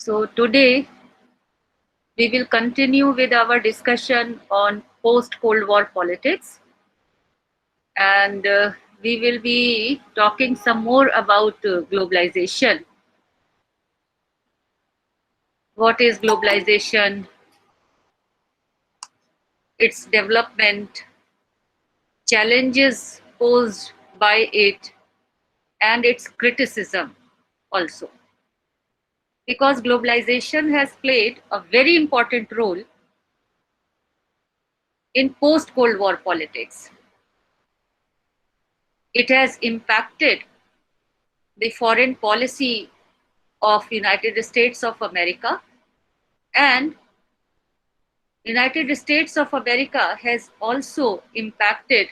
So today we will continue with our discussion on post-Cold War politics, and we will be talking some more about globalization. What is globalization? Its development, challenges posed by it, and its criticism also. Because globalization has played a very important role in post-Cold War politics. It has impacted the foreign policy of United States of America, and United States of America has also impacted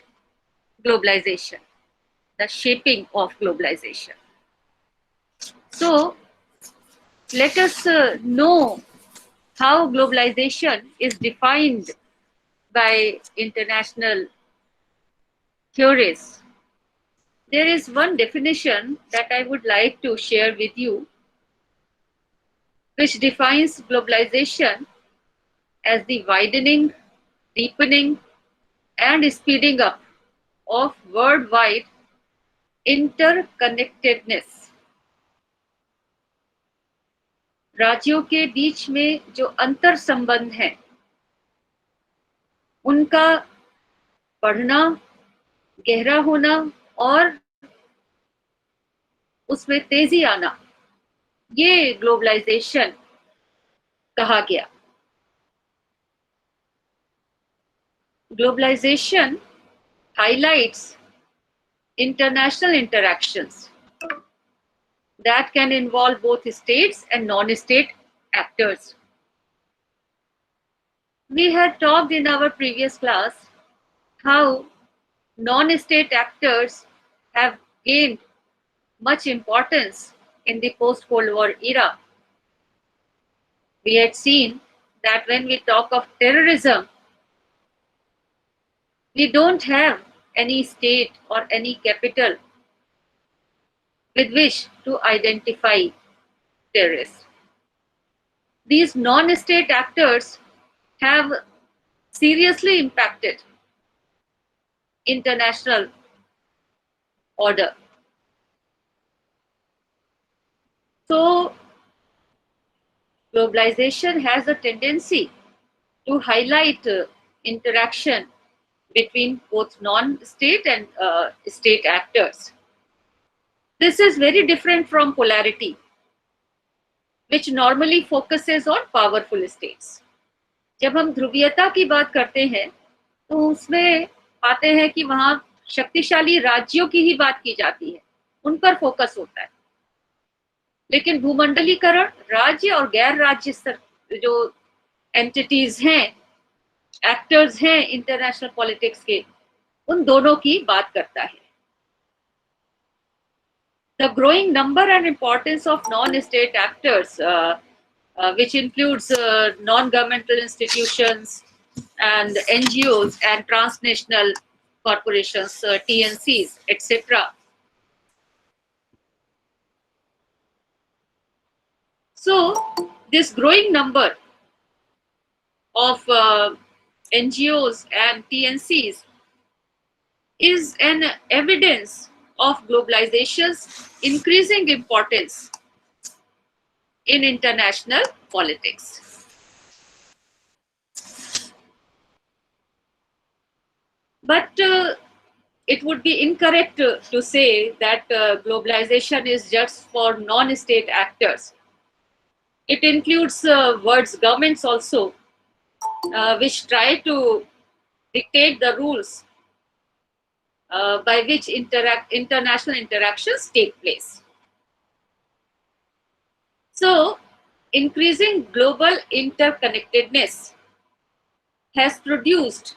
globalization, the shaping of globalization. So let us know how globalization is defined by international theorists. There is one definition that I would like to share with you, which defines globalization as the widening, deepening, and speeding up of worldwide interconnectedness. राज्यों के बीच में जो अंतर संबंध हैं, उनका बढ़ना, गहरा होना और उसमें तेजी आना, ये ग्लोबलाइजेशन कहा गया. Globalization highlights international interactions that can involve both states and non-state actors. We had talked in our previous class how non-state actors have gained much importance in the post-Cold War era. We had seen that when we talk of terrorism, we don't have any state or any capital with which to identify terrorists. These non-state actors have seriously impacted international order. So, globalization has a tendency to highlight interaction between both non-state and state actors. This is very different from polarity, which normally focuses on powerful states. जब हम ध्रुवीयता की बात करते हैं तो उसमें पाते हैं कि वहां शक्तिशाली राज्यों की ही बात की जाती है, उन पर फोकस होता है. लेकिन भूमंडलीकरण राज्य और गैर राज्य स्तर जो एंटिटीज हैं, एक्टर्स हैं इंटरनेशनल पॉलिटिक्स के, उन दोनों की बात करता है. The growing number and importance of non-state actors, which includes non-governmental institutions and NGOs and transnational corporations, TNCs, etc. So, this growing number of NGOs and TNCs is an evidence of globalization's increasing importance in international politics. But it would be incorrect to say that globalization is just for non-state actors. It includes world's governments also, which try to dictate the rules by which international interactions take place. So, increasing global interconnectedness has produced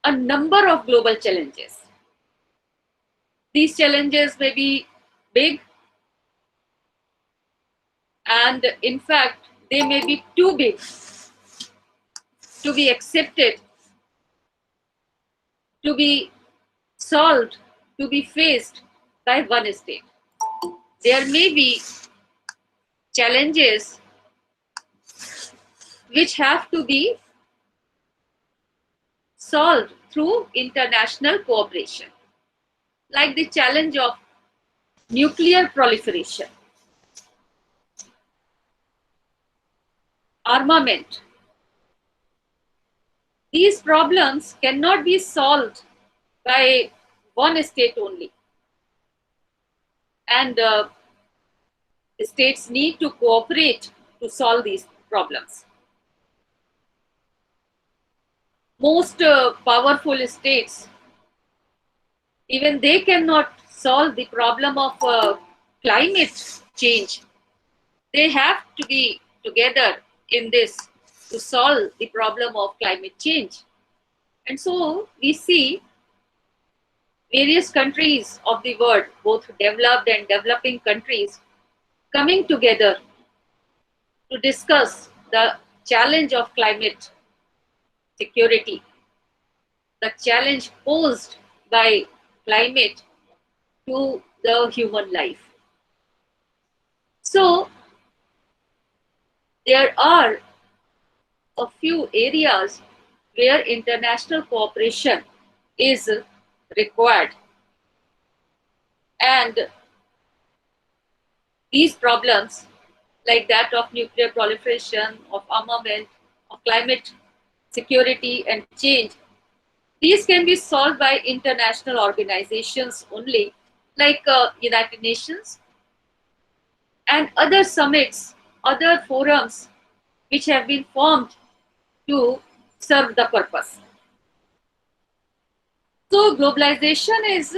a number of global challenges. These challenges may be big, and in fact, they may be too big to be accepted, to be solved, to be faced by one state. There may be challenges which have to be solved through international cooperation, like the challenge of nuclear proliferation, armament. These problems cannot be solved by one state only, and states need to cooperate to solve these problems. Most powerful states, even they cannot solve the problem of climate change. They have to be together in this to solve the problem of climate change. And so we see various countries of the world, both developed and developing countries, coming together to discuss the challenge of climate security, the challenge posed by climate to the human life. So there are a few areas where international cooperation is required, and these problems like that of nuclear proliferation, of armament, of climate security and change, these can be solved by international organizations only, like United Nations and other summits, other forums which have been formed to serve the purpose. So globalization is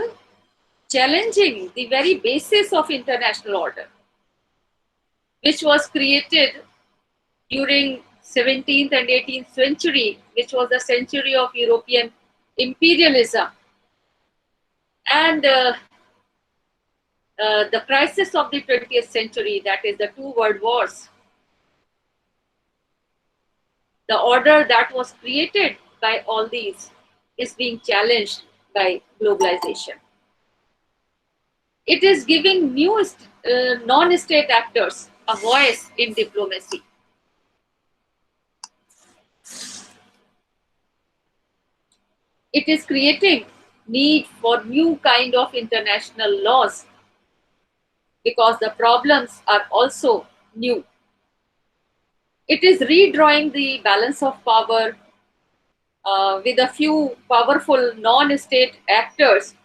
challenging the very basis of international order, which was created during 17th and 18th century, which was the century of European imperialism. And the crisis of the 20th century, that is the two world wars, the order that was created by all these is being challenged by globalization. It is giving new non-state actors a voice in diplomacy. It is creating need for new kind of international laws because the problems are also new. It is redrawing the balance of power with a few powerful non-state actors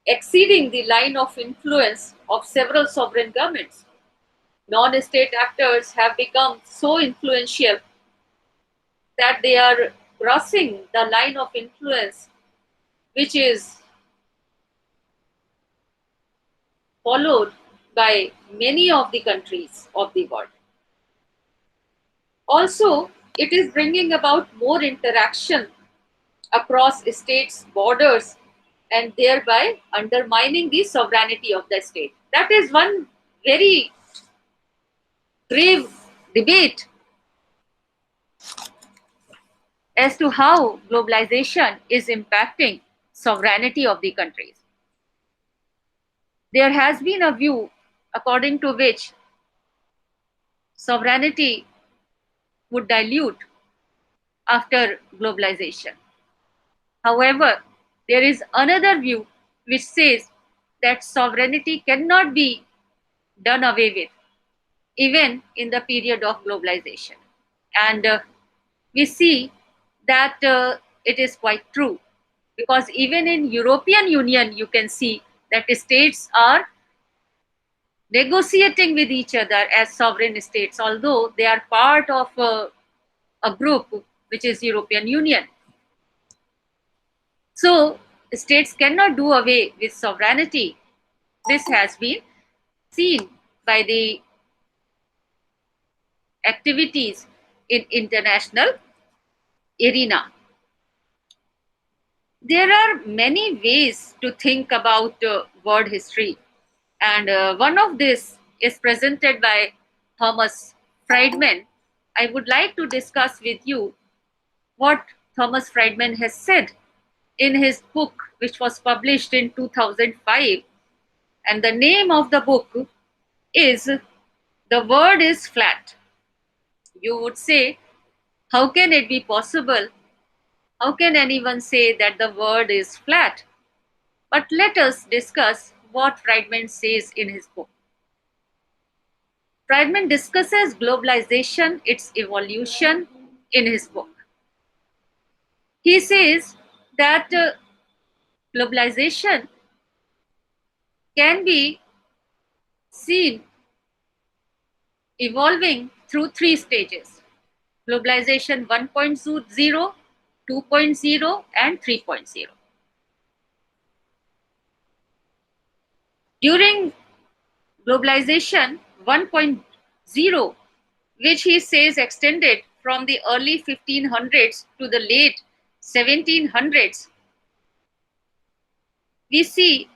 exceeding the line of influence of several sovereign governments. Non-state actors have become so influential that they are crossing the line of influence which is followed by many of the countries of the world. Also, it is bringing about more interaction across states' borders and thereby undermining the sovereignty of the state. That is one very grave debate as to how globalization is impacting sovereignty of the countries. There has been a view according to which sovereignty would dilute after globalization. However, there is another view which says that sovereignty cannot be done away with even in the period of globalization. And we see that it is quite true, because even in European Union you can see that states are negotiating with each other as sovereign states, although they are part of a group which is European Union. So states cannot do away with sovereignty. This has been seen by the activities in international arena. There are many ways to think about world history, and one of this is presented by Thomas Friedman. I would like to discuss with you what Thomas Friedman has said in his book, which was published in 2005. And the name of the book is The World is Flat. You would say, how can it be possible? How can anyone say that the world is flat? But let us discuss what Friedman says in his book. Friedman discusses globalization, its evolution in his book. He says that globalization can be seen evolving through three stages: globalization 1.0, 2.0, and 3.0. During globalization 1.0, which he says extended from the early 1500s to the late 1700s, we see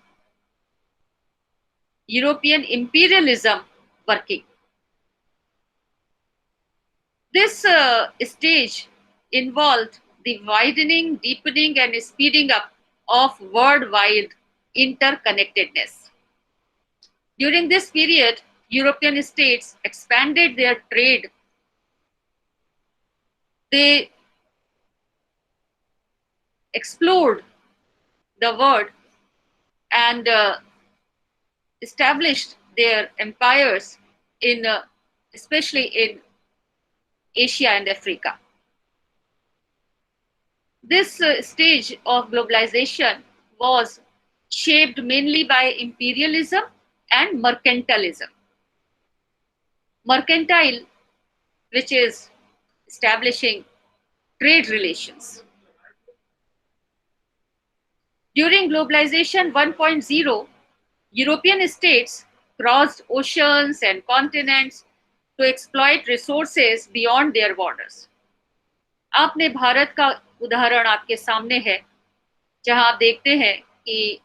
European imperialism working. This stage involved the widening, deepening, and speeding up of worldwide interconnectedness. During this period, European states expanded their trade. They explored the world and established their empires in, especially in Asia and Africa. This stage of globalization was shaped mainly by imperialism and mercantilism. Mercantile, which is establishing trade relations. During globalization 1.0, European states crossed oceans and continents to exploit resources beyond their borders. आपने भारत का उदाहरण आपके सामने है, जहां आप देखते हैं कि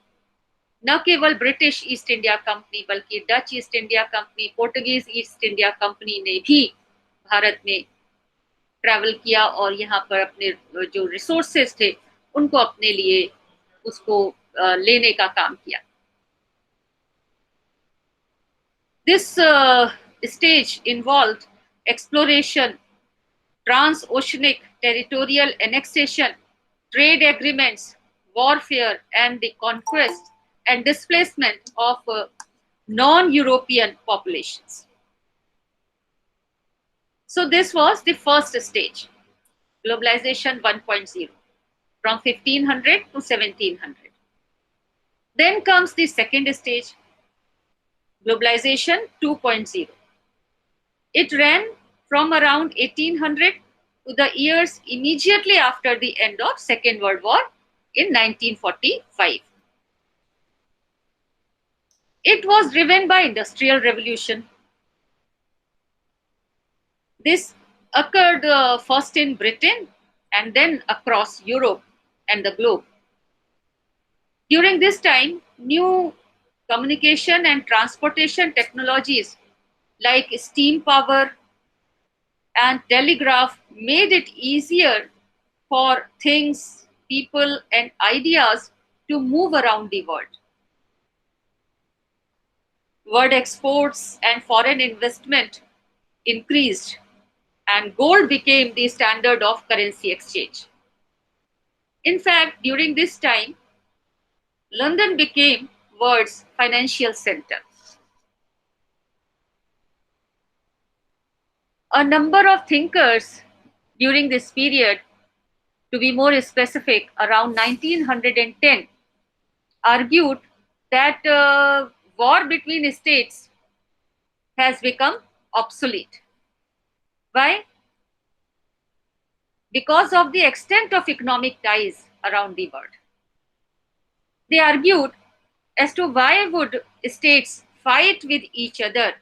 न केवल ब्रिटिश ईस्ट इंडिया कंपनी बल्कि Dutch east India company, Portuguese east India company ने भी भारत में ट्रैवल किया और यहाँ पर अपने जो रिसोर्सेज थे उनको अपने लिए उसको लेने का काम किया. This stage involved exploration, transoceanic territorial annexation, trade agreements, warfare, and the conquest and displacement of non-European populations. So this was the first stage, globalization 1.0, from 1500 to 1700. Then comes the second stage, globalization 2.0. It ran from around 1800 to the years immediately after the end of Second World War in 1945. It was driven by industrial revolution. This occurred first in Britain and then across Europe and the globe. During this time, new communication and transportation technologies like steam power and telegraph made it easier for things, people, and ideas to move around the world. World exports and foreign investment increased, and gold became the standard of currency exchange. In fact, during this time, London became world's financial center. A number of thinkers during this period, to be more specific, around 1910, argued that war between states has become obsolete. Why? Because of the extent of economic ties around the world. They argued as to why would states fight with each other?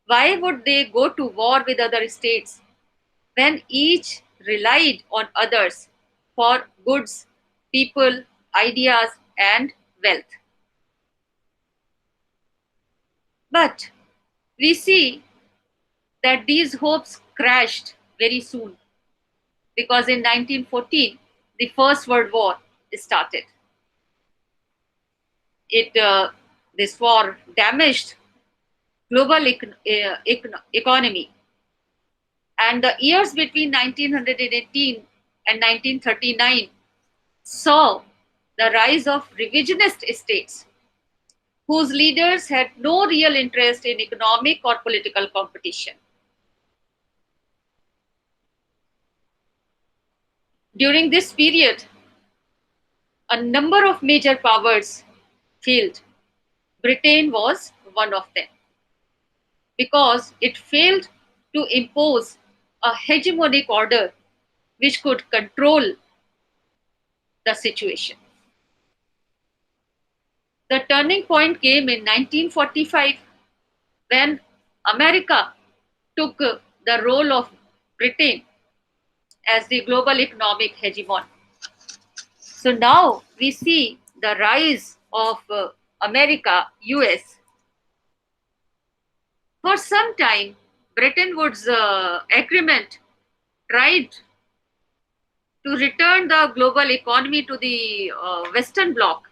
Why would they go to war with other states when each relied on others for goods, people, ideas, and wealth? But we see that these hopes crashed very soon because in 1914, the First World War started. This war damaged global economy. And the years between 1918 and 1939 saw the rise of revisionist states whose leaders had no real interest in economic or political competition. During this period, a number of major powers failed. Britain was one of them because it failed to impose a hegemonic order which could control the situation. The turning point came in 1945 when America took the role of Britain as the global economic hegemon. So now we see the rise of America, US. For some time, Bretton Woods agreement tried to return the global economy to the Western Bloc,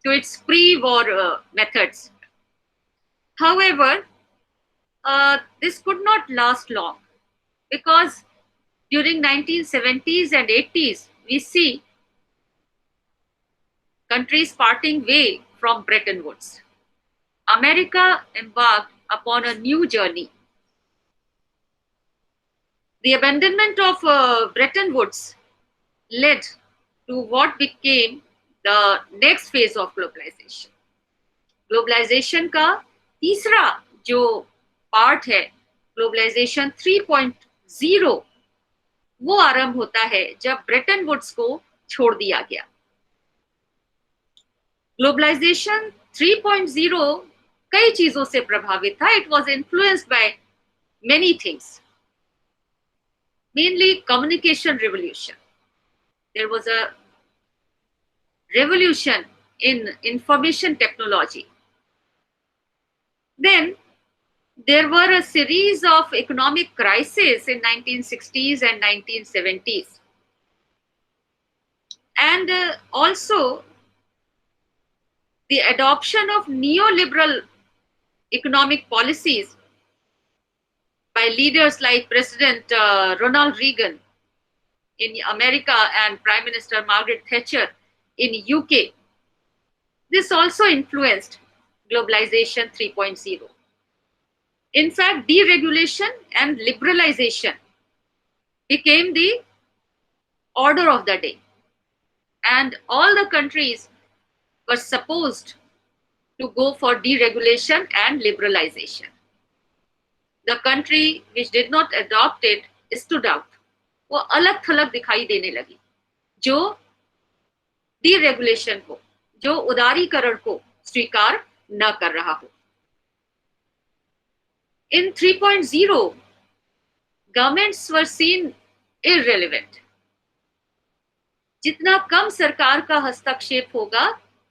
to its pre-war methods. However, this could not last long because during 1970s and 80s, we see countries parting way from Bretton Woods. America embarked upon a new journey. The abandonment of Bretton Woods led to what became the next phase of globalization. Globalisation का तीसरा जो part है, globalisation 3.0, वो आरंभ होता है जब Bretton Woods को छोड़ दिया गया. ग्लोबलाइजेशन 3.0 कई चीजों से प्रभावित था. It was influenced by many things, mainly communication revolution. There was a revolution in information technology. Then there were a series of economic crises in 1960s and 1970s. And also the adoption of neoliberal economic policies by leaders like President Ronald Reagan in America and Prime Minister Margaret Thatcher in UK. This also influenced globalization 3.0. In fact, deregulation and liberalization became the order of the day. And all the countries were supposed to go for deregulation and liberalization. The country which did not adopt it stood out. वो अलग थलग दिखाई देने लगी, जो deregulation को, जो उदारीकरण को स्वीकार न कर रहा हो. In 3.0, governments were seen irrelevant. जितना कम सरकार का हस्तक्षेप होगा,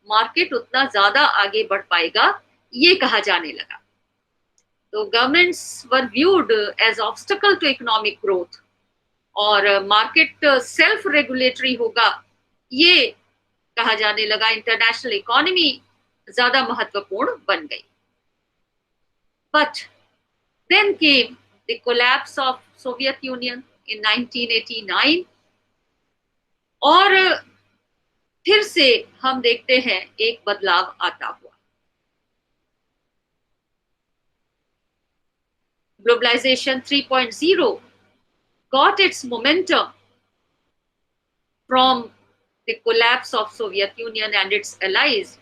मार्केट उतना ज्यादा आगे बढ़ पाएगा, ये कहा जाने लगा. तो governments were viewed as obstacle to economic growth. और मार्केट सेल्फ रेगुलेटरी होगा, ये कहा जाने लगा. इंटरनेशनल इकोनॉमी ज्यादा महत्वपूर्ण बन गई. But then came the collapse of Soviet Union in 1989. और फिर से हम देखते हैं एक बदलाव आता हुआ. Globalization 3.0 got its momentum from the collapse of Soviet Union and its allies.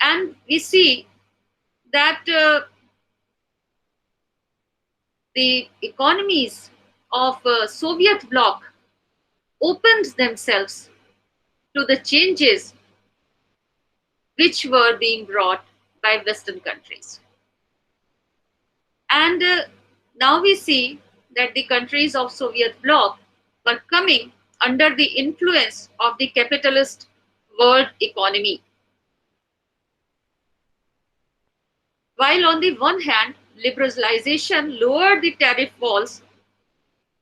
And we see that the economies of Soviet bloc opened themselves to the changes which were being brought by Western countries. And now we see that the countries of Soviet bloc were coming under the influence of the capitalist world economy. While on the one hand, liberalization lowered the tariff walls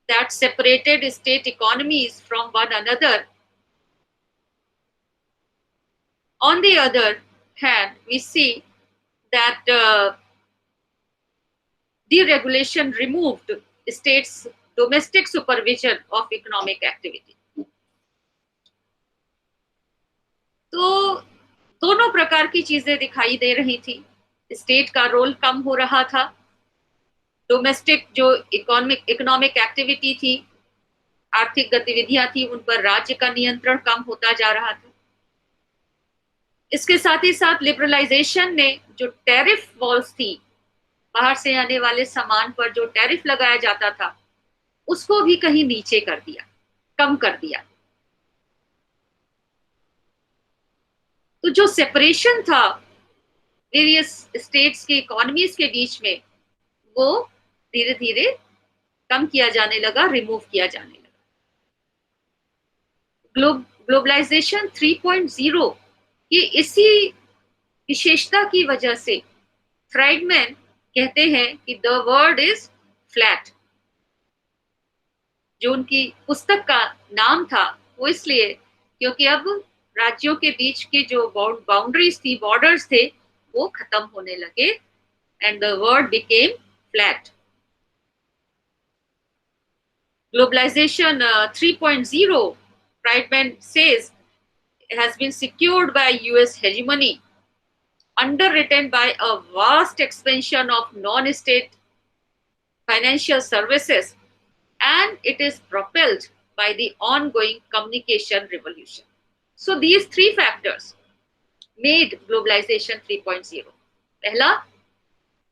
that separated state economies from one another, on the other hand, we see that deregulation removed states' domestic supervision of economic activity. तो दोनों प्रकार की चीजें दिखाई दे रही थी. State का role कम हो रहा था. डोमेस्टिक जो इकोनॉमिक एक्टिविटी थी, आर्थिक गतिविधियां थी, उन पर राज्य का नियंत्रण कम होता जा रहा था. इसके साथ ही साथ लिबरलाइजेशन ने जो टैरिफ वॉल्स थी, बाहर से आने वाले सामान पर जो टैरिफ लगाया जाता था, उसको भी कहीं नीचे कर दिया, कम कर दिया. तो जो सेपरेशन था वेरियस स्टेट्स के इकोनॉमीज के बीच में, वो धीरे धीरे कम किया जाने लगा, रिमूव किया जाने लगा. ग्लोबलाइजेशन 3.0 की इसी विशेषता की वजह से फ्राइडमैन कहते हैं कि द वर्ल्ड इज फ्लैट. जो उनकी पुस्तक का नाम था वो इसलिए क्योंकि अब राज्यों के बीच के जो बाउंड्रीज थी, बॉर्डर्स थे, वो खत्म होने लगे and the world became flat. Globalization 3.0, Friedman says, has been secured by US hegemony, underwritten by a vast expansion of non-state financial services, and it is propelled by the ongoing communication revolution. So these three factors made globalization 3.0. पहला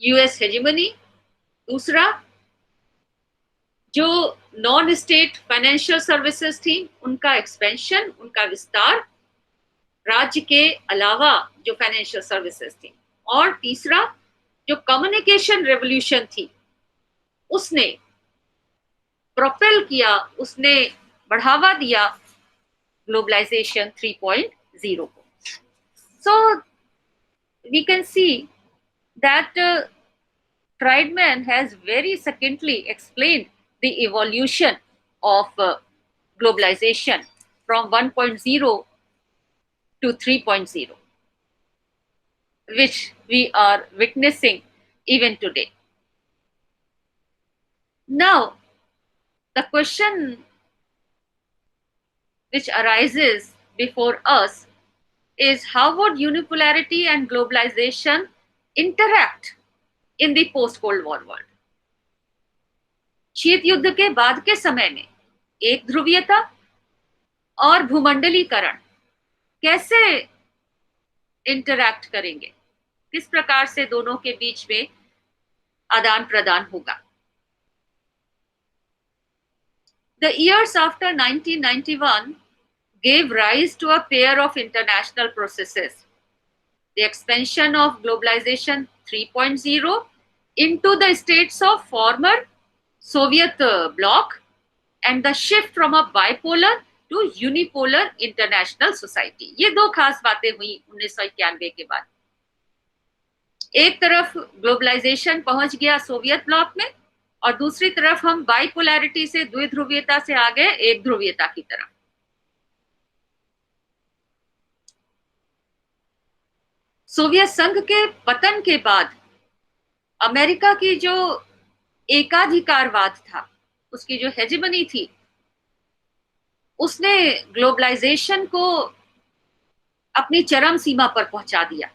US hegemony, दूसरा जो non state financial services थी उनका expansion, उनका विस्तार, राज्य के अलावा जो फाइनेंशियल सर्विसेज थी, और तीसरा जो कम्युनिकेशन रेवोल्यूशन थी, उसने प्रोपेल किया, उसने बढ़ावा दिया ग्लोबलाइजेशन 3.0 को. So we can see that Friedman has very succinctly explained the evolution of globalization from 1.0 to 3.0, which we are witnessing even today. Now, the question which arises before us is how would unipolarity and globalization interact in the post-Cold War world? शीत युद्ध के बाद के समय में एक ध्रुवीयता और भूमंडलीकरण कैसे इंटरैक्ट करेंगे, किस प्रकार से दोनों के बीच में आदान प्रदान होगा. The years after 1991 gave rise to a pair of international processes: the expansion of globalization 3.0 into the states of former Soviet bloc and the shift from a bipolar to unipolar international society. ये दो खास बातें हुई 1991 के बाद. एक तरफ globalisation पहुंच गया सोवियत ब्लॉक में, और दूसरी तरफ हम बाइपोलैरिटी से, द्विध्रुवीयता से आ गए एक ध्रुवीयता की तरफ. सोवियत संघ के पतन के बाद अमेरिका की जो एकाधिकारवाद था, उसकी जो हेजेमनी थी, उसने ग्लोबलाइजेशन को अपनी चरम सीमा पर पहुंचा दिया.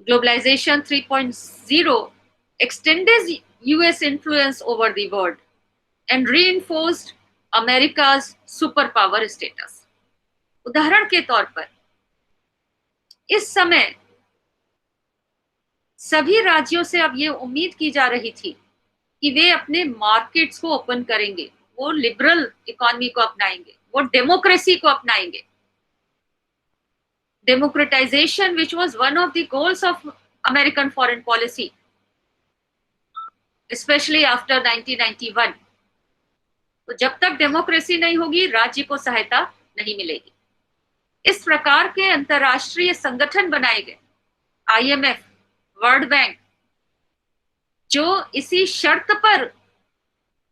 Globalisation 3.0 extended US influence over the world and reinforced America's superpower status. उदाहरण के तौर पर इस समय सभी राज्यों से अब ये उम्मीद की जा रही थी कि वे अपने मार्केट्स को ओपन करेंगे, वो लिबरल इकोनॉमी को अपनाएंगे, वो डेमोक्रेसी को अपनाएंगे. Democratisation which was one of the goals of American foreign policy, specially after 1991. तो जब तक डेमोक्रेसी नहीं होगी, राज्य को सहायता नहीं मिलेगी. इस प्रकार के अंतरराष्ट्रीय संगठन बनाए गए, IMF, वर्ल्ड बैंक, जो इसी शर्त पर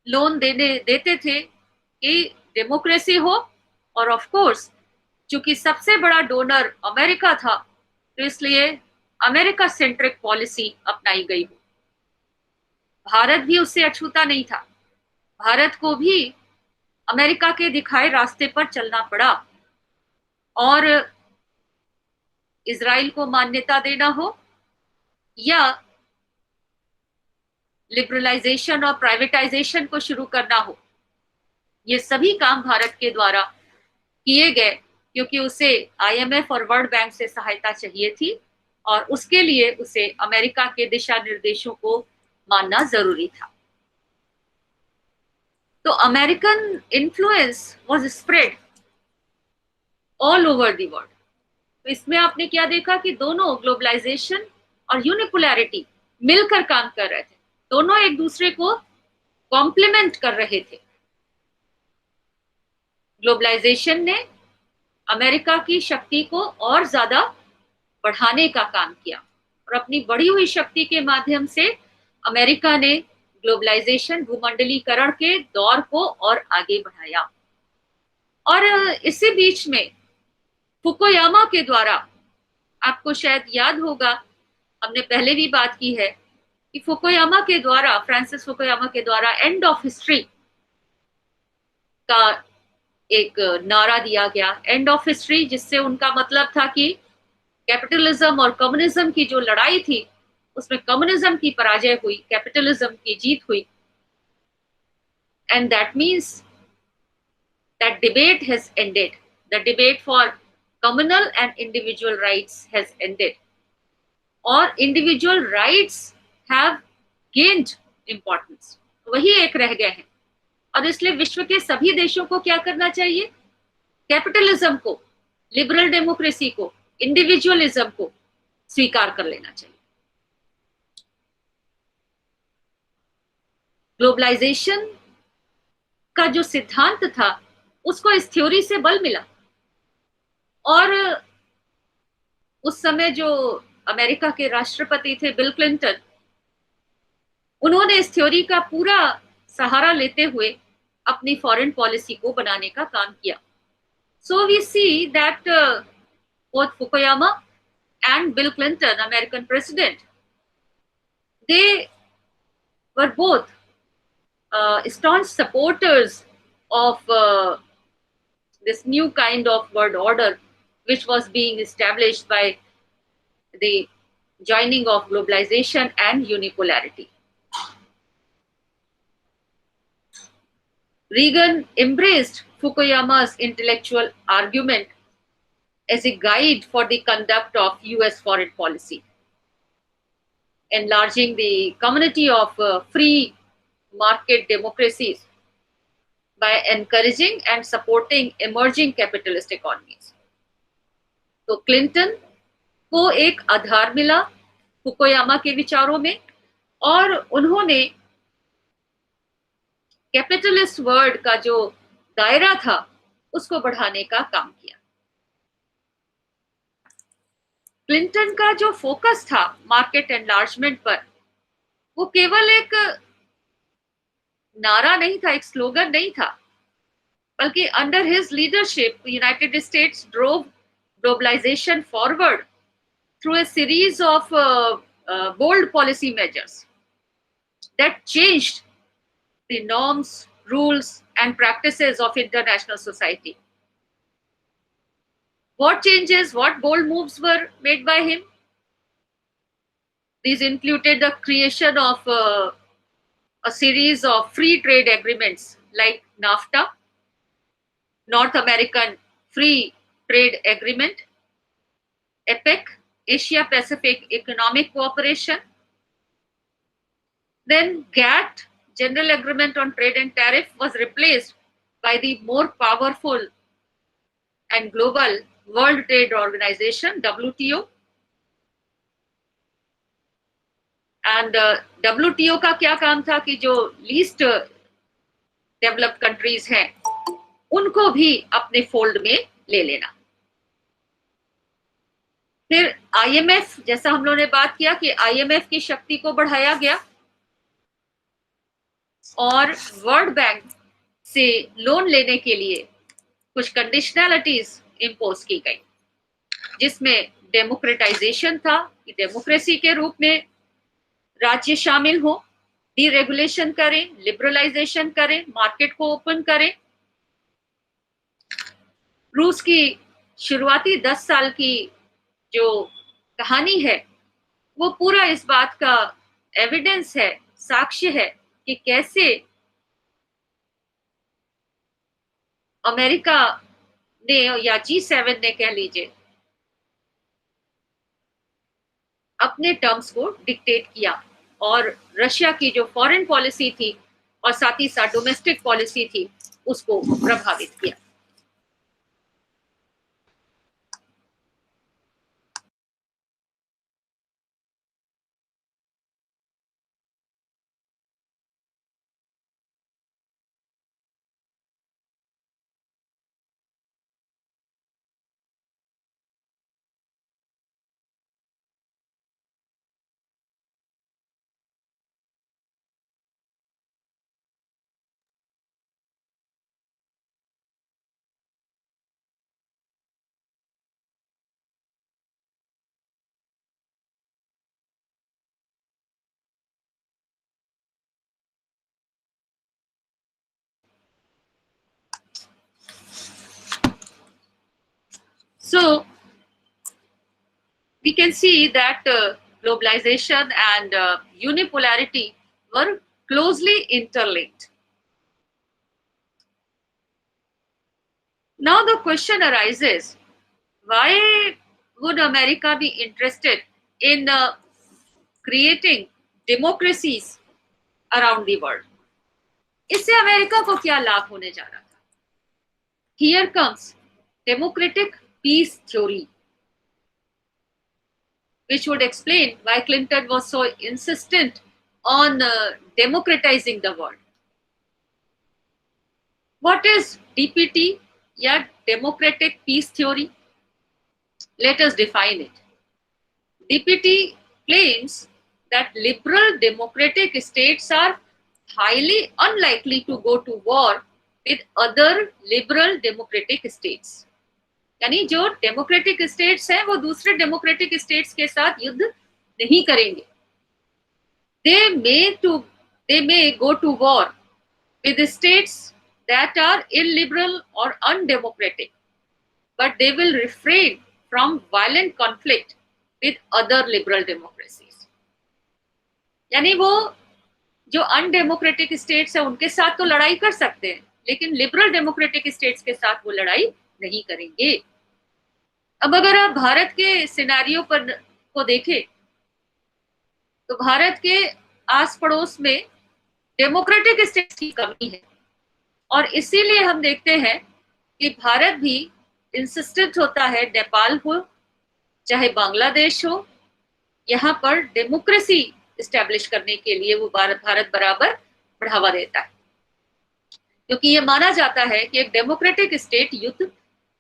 लोन देते थे कि डेमोक्रेसी हो, और ऑफ कोर्स चूंकि सबसे बड़ा डोनर अमेरिका था, तो इसलिए अमेरिका सेंट्रिक पॉलिसी अपनाई गई हो. भारत भी उससे अछूता नहीं था। भारत को भी अमेरिका के दिखाए रास्ते पर चलना पड़ा, और इजराइल को मान्यता देना हो या लिबरलाइजेशन और प्राइवेटाइजेशन को शुरू करना हो, ये सभी काम भारत के द्वारा किए गए, क्योंकि उसे आईएमएफ और वर्ल्ड बैंक से सहायता चाहिए थी, और उसके लिए उसे अमेरिका के दिशा निर्देशों को मानना जरूरी था। तो American influence was spread all over the world. तो इसमें आपने क्या देखा कि दोनों ग्लोबलाइजेशन और यूनिपोलैरिटी मिलकर काम कर रहे थे, दोनों एक दूसरे को कॉम्प्लीमेंट कर रहे थे। ग्लोबलाइजेशन ने अमेरिका की शक्ति को और ज्यादा बढ़ाने का काम किया, और अपनी बढ़ी हुई शक्ति के माध्यम से अमेरिका ने ग्लोबलाइजेशन, भूमंडलीकरण के दौर को और आगे बढ़ाया। और इसी बीच में फुकुयामा के द्वारा, आपको शायद याद होगा, हमने पहले भी बात की है कि फुकुयामा के द्वारा, फ्रांसिस फुकुयामा के द्वारा एंड ऑफ हिस्ट्री का एक नारा दिया गया। एंड ऑफ हिस्ट्री, जिससे उनका मतलब था कि कैपिटलिज्म और कम्युनिज्म की जो लड़ाई थी, उसमें कम्युनिज्म की पराजय हुई, कैपिटलिज्म की जीत हुई। And that means that debate has ended, the debate for communal and individual rights has ended, और individual rights have gained importance, वही एक रह गए हैं। और इसलिए विश्व के सभी देशों को क्या करना चाहिए? कैपिटलिज्म को, लिबरल डेमोक्रेसी को, इंडिविजुअलिज्म को स्वीकार कर लेना चाहिए। ग्लोबलाइजेशन का जो सिद्धांत था, उसको इस थ्योरी से बल मिला, और उस समय जो अमेरिका के राष्ट्रपति थे बिल क्लिंटन, उन्होंने इस थ्योरी का पूरा सहारा लेते हुए अपनी फॉरेन पॉलिसी को बनाने का काम किया। So we see that both Fukuyama and Bill Clinton, American president, they were both staunch supporters of this new kind of world order, which was being established by the joining of globalization and unipolarity. Reagan embraced Fukuyama's intellectual argument as a guide for the conduct of US foreign policy, enlarging the community of free market democracies by encouraging and supporting emerging capitalist economies. तो Clinton को एक आधार मिला Fukuyama के विचारों में, और उन्होंने capitalist world का जो दायरा था उसको बढ़ाने का काम किया। क्लिंटन का जो फोकस था मार्केट एनलार्जमेंट पर, वो केवल एक नारा नहीं था, एक स्लोगन नहीं था, बल्कि under his leadership United States drove globalisation forward through a series of bold policy measures that changed the norms, rules, and practices of international society. What changes, what bold moves were made by him? These included the creation of a series of free trade agreements like NAFTA, North American Free Trade Agreement, APEC, Asia Pacific Economic Cooperation, then GATT, General Agreement on Trade and Tariff, was replaced by the more powerful and global World Trade Organization, WTO. And WTO का क्या काम था कि जो least developed countries हैं उनको भी अपने फोल्ड में ले लेना। फिर IMF, जैसा हम लोगों ने बात किया कि IMF की शक्ति को बढ़ाया गया, और वर्ल्ड बैंक से लोन लेने के लिए कुछ कंडीशनैलिटीज इम्पोज की गई, जिसमें डेमोक्रेटाइजेशन था कि डेमोक्रेसी के रूप में राज्य शामिल हो, डीरेगुलेशन करें, लिबरलाइजेशन करें, मार्केट को ओपन करें। रूस की शुरुआती 10 साल की जो कहानी है वो पूरा इस बात का एविडेंस है, साक्ष्य है कि कैसे अमेरिका ने या G7 ने कह लीजिए अपने टर्म्स को डिक्टेट किया और रशिया की जो फॉरेन पॉलिसी थी और साथ ही साथ डोमेस्टिक पॉलिसी थी उसको प्रभावित किया। So we can see that globalization and unipolarity were closely interlinked. Now the question arises, why would America be interested in creating democracies around the world? इससे अमेरिका को क्या लाभ होने जा रहा था? Here comes democratic peace theory, which would explain why Clinton was so insistent on democratizing the world. What is DPT, या democratic peace theory? Let us define it. DPT claims that liberal democratic states are highly unlikely to go to war with other liberal democratic states. यानी जो democratic states हैं वो दूसरे democratic states के साथ युद्ध नहीं करेंगे. They may go to war with states that are illiberal or undemocratic, but they will refrain from violent conflict with other liberal democracies. यानी वो जो अनडेमोक्रेटिक स्टेट्स है उनके साथ तो लड़ाई कर सकते हैं, लेकिन लिबरल डेमोक्रेटिक स्टेट्स के साथ वो लड़ाई नहीं करेंगे. अब अगर आप भारत के सिनेरियो पर को देखें तो भारत के आस पड़ोस में डेमोक्रेटिक स्टेट्स की कमी है और इसीलिए हम देखते हैं कि भारत भी इंसिस्टेंट होता है, नेपाल हो चाहे बांग्लादेश हो, यहाँ पर डेमोक्रेसी इस्टेब्लिश करने के लिए वो भारत बराबर बढ़ावा देता है, क्योंकि ये माना जाता है कि एक डेमोक्रेटिक स्टेट युद्ध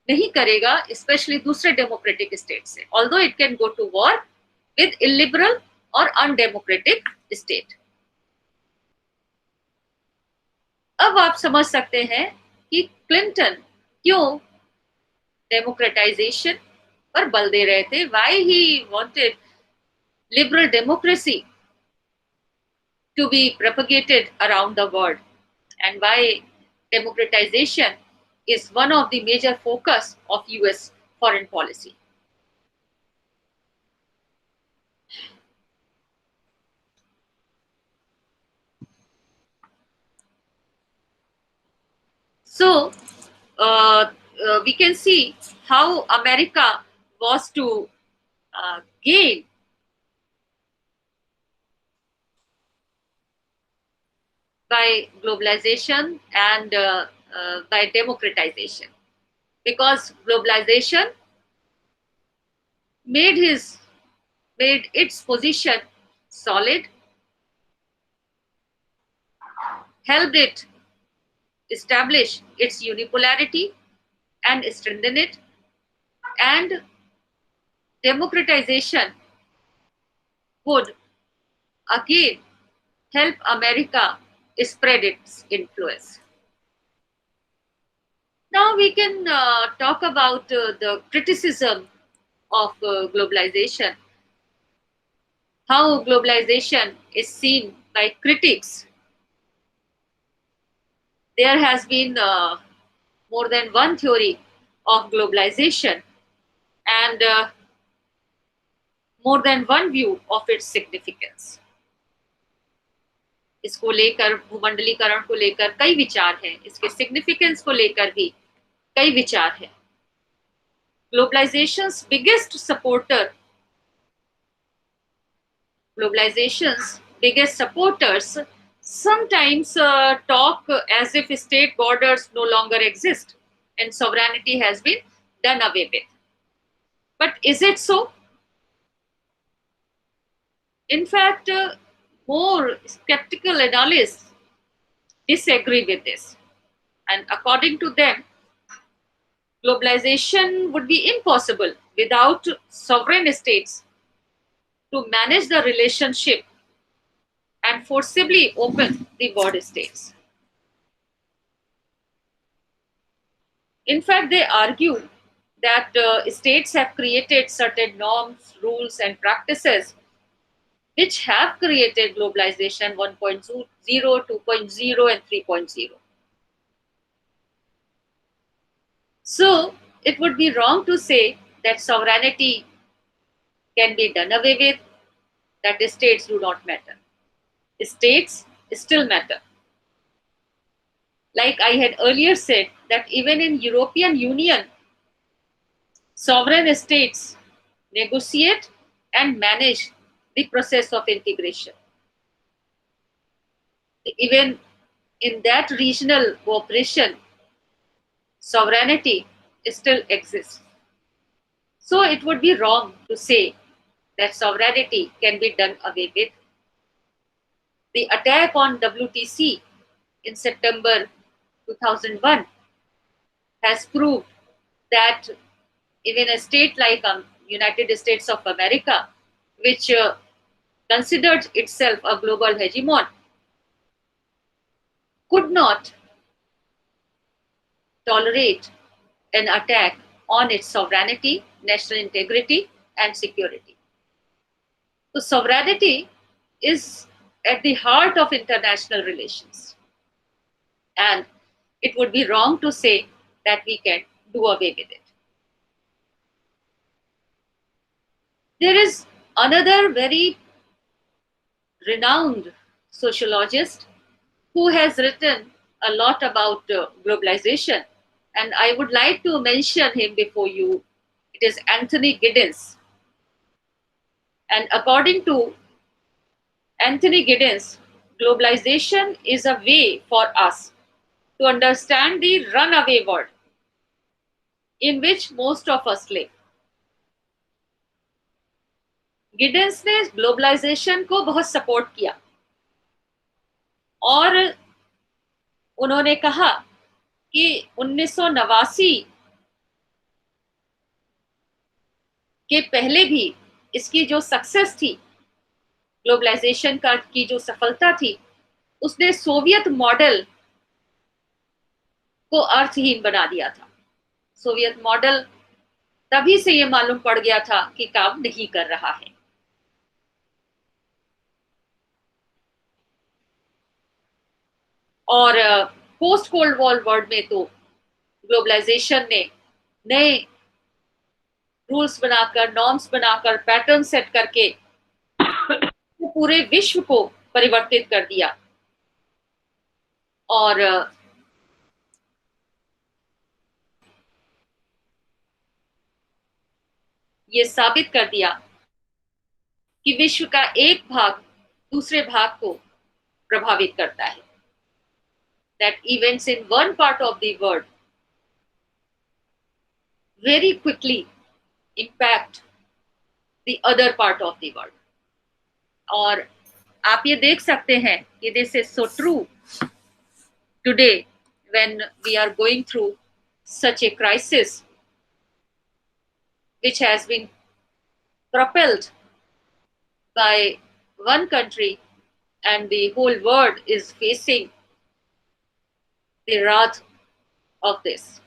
नहीं करेगा, स्पेशली दूसरे डेमोक्रेटिक स्टेट से, although it can go to war with illiberal और अनडेमोक्रेटिक स्टेट. अब आप समझ सकते हैं कि क्लिंटन क्यों डेमोक्रेटाइजेशन पर बल दे रहे थे. Why he wanted liberal democracy to be propagated around the world and why democratization is one of the major focus of US foreign policy. So we can see how America was to gain by globalization and by democratization, because globalization made its position solid, helped it establish its unipolarity and strengthen it, and democratization would again help America spread its influence. Now we can talk about the criticism of globalization, how globalization is seen by critics, there has been more than one theory of globalization and more than one view of its significance. इसको लेकर भूमंडलीकरण को लेकर कई विचार हैं, इसके significance को लेकर भी कई विचार हैं. Globalization's biggest supporters sometimes talk as if state borders no longer exist and sovereignty has been done away with. But is it so? In fact, more skeptical analysts disagree with this. And according to them, globalization would be impossible without sovereign states to manage the relationship and forcibly open the border states. In fact, they argue that states have created certain norms, rules, and practices which have created globalization 1.0, 2.0, and 3.0. So, it would be wrong to say that sovereignty can be done away with, that states do not matter. States still matter. Like I had earlier said, that even in European Union, sovereign states negotiate and manage the process of integration. Even in that regional cooperation, sovereignty still exists. So it would be wrong to say that sovereignty can be done away with. The attack on WTC in September 2001 has proved that even a state like United States of America, which considered itself a global hegemon, could not tolerate an attack on its sovereignty, national integrity, and security. So sovereignty is at the heart of international relations. And it would be wrong to say that we can do away with it. There is another very renowned sociologist who has written a lot about globalization, and I would like to mention him before you. It is Anthony Giddens. And according to Anthony Giddens, globalization is a way for us to understand the runaway world in which most of us live. Giddens ने globalisation को बहुत support किया और उन्होंने कहा कि 1989 के पहले भी इसकी जो सक्सेस थी, ग्लोबलाइजेशन का की जो सफलता थी, उसने सोवियत मॉडल को अर्थहीन बना दिया था. सोवियत मॉडल तभी से ये मालूम पड़ गया था कि काम नहीं कर रहा है. और पोस्ट कोल्ड वॉर वर्ल्ड में तो ग्लोबलाइजेशन ने नए रूल्स बनाकर, नॉर्म्स बनाकर, पैटर्न सेट करके पूरे विश्व को परिवर्तित कर दिया और ये साबित कर दिया कि विश्व का एक भाग दूसरे भाग को प्रभावित करता है. That events in one part of the world very quickly impact the other part of the world. और आप ये देख सकते हैं कि this is so true today when we are going through such a crisis which has been propelled by one country and the whole world is facing the wrath of this.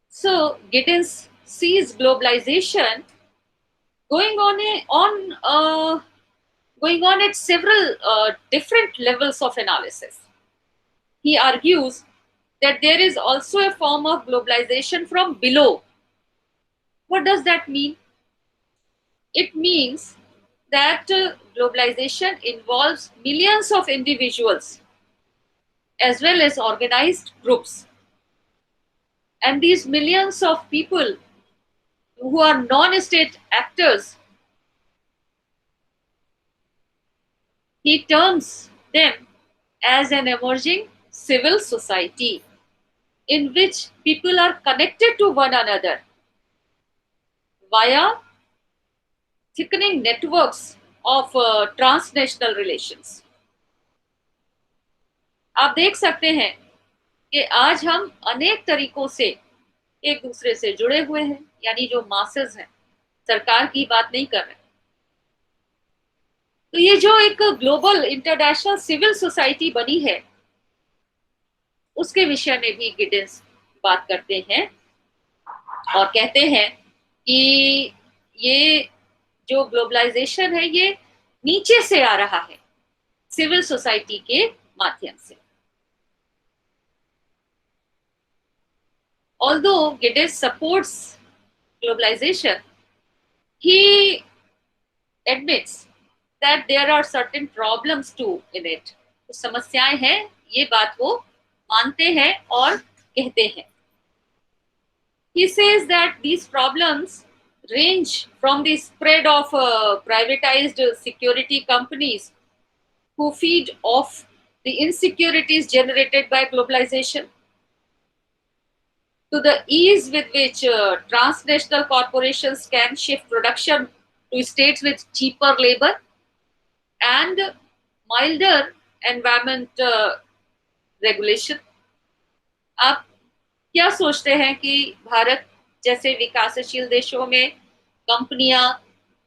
So Giddens sees globalization going on at several different levels of analysis. He argues that there is also a form of globalization from below. What does that mean? It means that globalization involves millions of individuals as well as organized groups. And these millions of people who are non-state actors, he terms them as an emerging civil society in which people are connected to one another via thickening networks of transnational relations. आप देख सकते हैं कि आज हम अनेक तरीकों से एक दूसरे से जुड़े हुए हैं, यानी जो मासेस हैं, सरकार की बात नहीं कर रहे। तो ये जो एक ग्लोबल इंटरनेशनल सिविल सोसाइटी बनी है, उसके विषय में भी गिडेंस बात करते हैं और कहते हैं कि ये जो ग्लोबलाइजेशन है ये नीचे से आ रहा है, सिविल सोसाइटी के माध्यम से। Although Geddes supports globalization, he admits that there are certain problems too in it. कुछ समस्याएं हैं, ये बात वो मानते हैं और कहते हैं। He says that these problems range from the spread of privatized security companies who feed off the insecurities generated by globalization, to the ease with which transnational corporations can shift production to states with cheaper labor and milder environment regulation. आप क्या सोचते हैं कि भारत जैसे विकासशील देशों में कंपनियां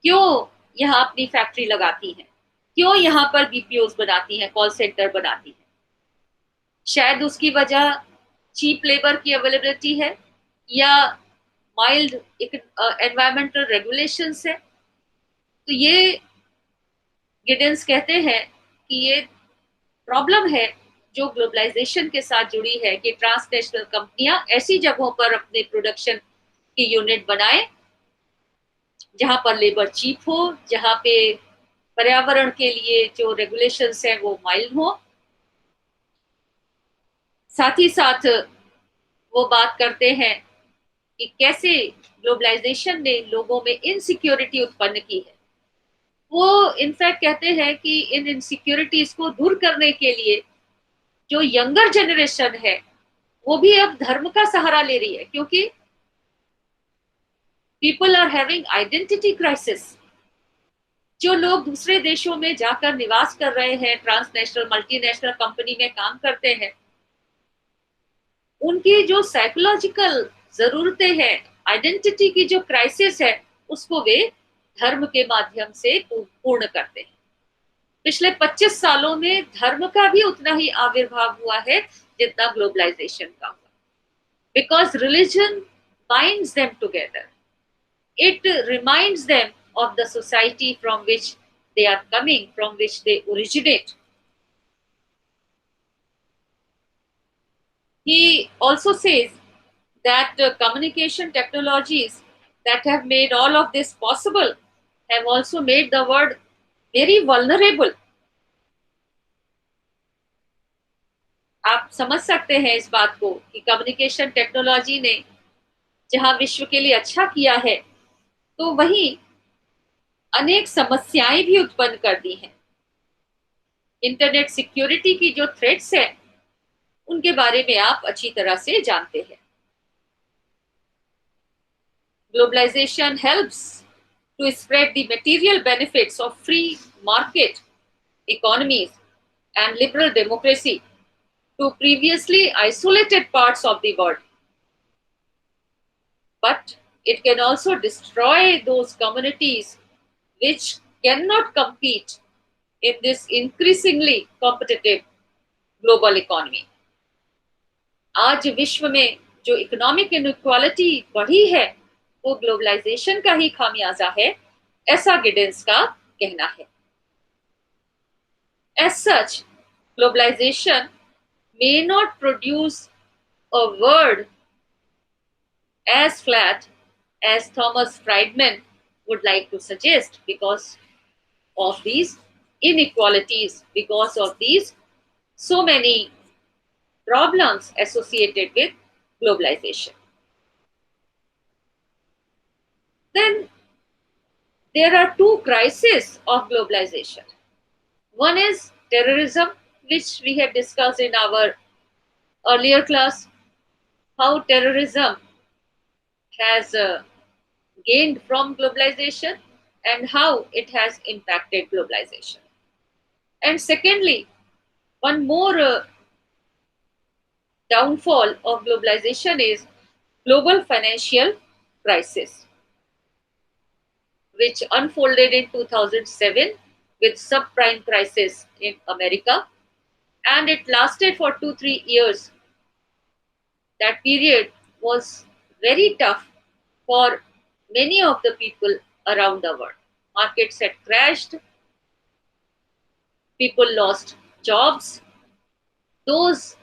क्यों यहाँ अपनी फैक्ट्री लगाती हैं, क्यों यहाँ पर बीपीओस बनाती हैं, कॉल सेंटर बनाती हैं? शायद उसकी वजह चीप लेबर की अवेलेबिलिटी है या माइल्ड एनवायरमेंटल रेगुलेशंस है। तो ये गिडेंस कहते हैं कि ये प्रॉब्लम है जो ग्लोबलाइजेशन के साथ जुड़ी है कि ट्रांसनेशनल कंपनियां ऐसी जगहों पर अपने प्रोडक्शन की यूनिट बनाए जहां पर लेबर चीप हो, जहां पे पर्यावरण के लिए जो रेगुलेशंस हैं वो माइल्ड हो। साथ ही साथ वो बात करते हैं कि कैसे ग्लोबलाइजेशन ने लोगों में इनसिक्योरिटी उत्पन्न की है। वो इनफैक्ट कहते हैं कि इन इनसिक्योरिटीज को दूर करने के लिए जो यंगर जनरेशन है वो भी अब धर्म का सहारा ले रही है, क्योंकि people are having identity crisis. जो लोग दूसरे देशों में जाकर निवास कर रहे हैं, ट्रांसनेशनल मल्टीनेशनल कंपनी में काम करते हैं, उनकी जो साइकोलॉजिकल जरूरतें हैं, आइडेंटिटी की जो क्राइसिस है, उसको वे धर्म के माध्यम से पूर्ण करते हैं। पिछले 25 सालों में धर्म का भी उतना ही आविर्भाव हुआ है जितना ग्लोबलाइजेशन का हुआ, because religion binds them together, it reminds them of the society from which they are coming, from which they originate. He also says that communication technologies that have made all of this possible have also made the world very vulnerable. आप समझ सकते हैं इस बात को कि communication technology ने जहां विश्व के लिए अच्छा किया है, तो वहीं अनेक समस्याएं भी उत्पन्न कर दी हैं। इंटरनेट सिक्योरिटी की जो थ्रेट्स हैं उनके बारे में आप अच्छी तरह से जानते हैं। Globalisation helps to spread the material benefits of free market economies and liberal democracy to previously isolated parts of the world, but it can also destroy those communities which cannot compete in this increasingly competitive global economy. आज विश्व में जो economic inequality बढ़ी है वो globalisation का ही खामियाजा है, ऐसा गिडेंस का कहना है. As such, globalization may not produce a word as flat as Thomas Friedman would like to suggest, because of these inequalities, because of these so many problems associated with globalization. Then there are two crises of globalization. One is terrorism, which we had discussed in our earlier class, how terrorism has gained from globalization and how it has impacted globalization. And secondly, one more downfall of globalization is global financial crisis, which unfolded in 2007 with subprime crisis in America, and it lasted for 2-3 years. That period was very tough for many of the people around the world. Markets had crashed, people lost jobs. Those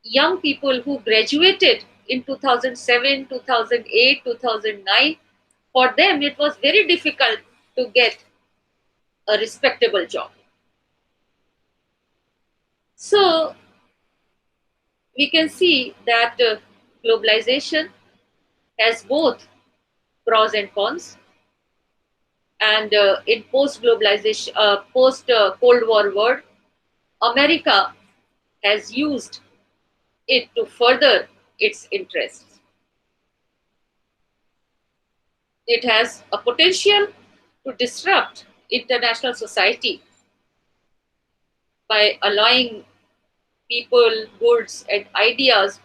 young people who graduated in 2007, 2008, 2009, for them it was very difficult to get a respectable job. So we can see that globalization has both pros and cons. And in post globalization, post Cold War world, America has used it to further its interests. It has a potential to disrupt international society by allowing people, goods, and ideas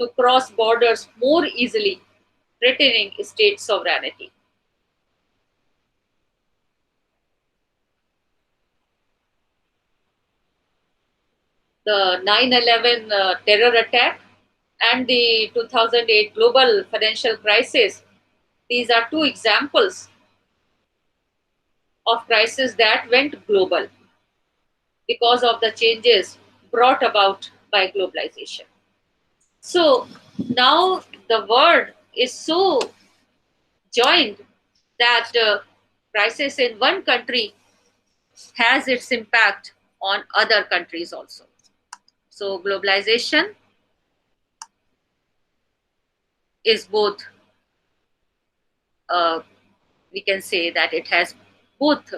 to cross borders more easily, threatening state sovereignty. The 9/11 terror attack and the 2008 global financial crisis, these are two examples of crises that went global because of the changes brought about by globalization. So now the world is so joined that crisis in one country has its impact on other countries also. So globalization is both, we can say that it has both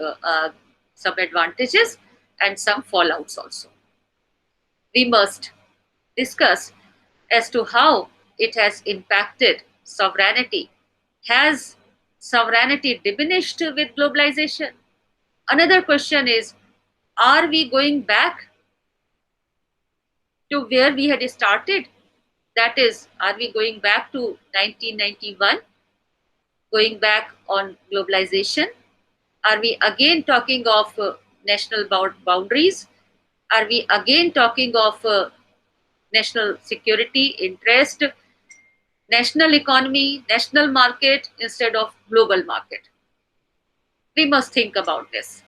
some advantages and some fallouts also. We must discuss as to how it has impacted sovereignty. Has sovereignty diminished with globalization? Another question is, are we going back to where we had started? That is, are we going back to 1991, going back on globalization? Are we again talking of national boundaries? Are we again talking of national security, interest, national economy, national market instead of global market? We must think about this.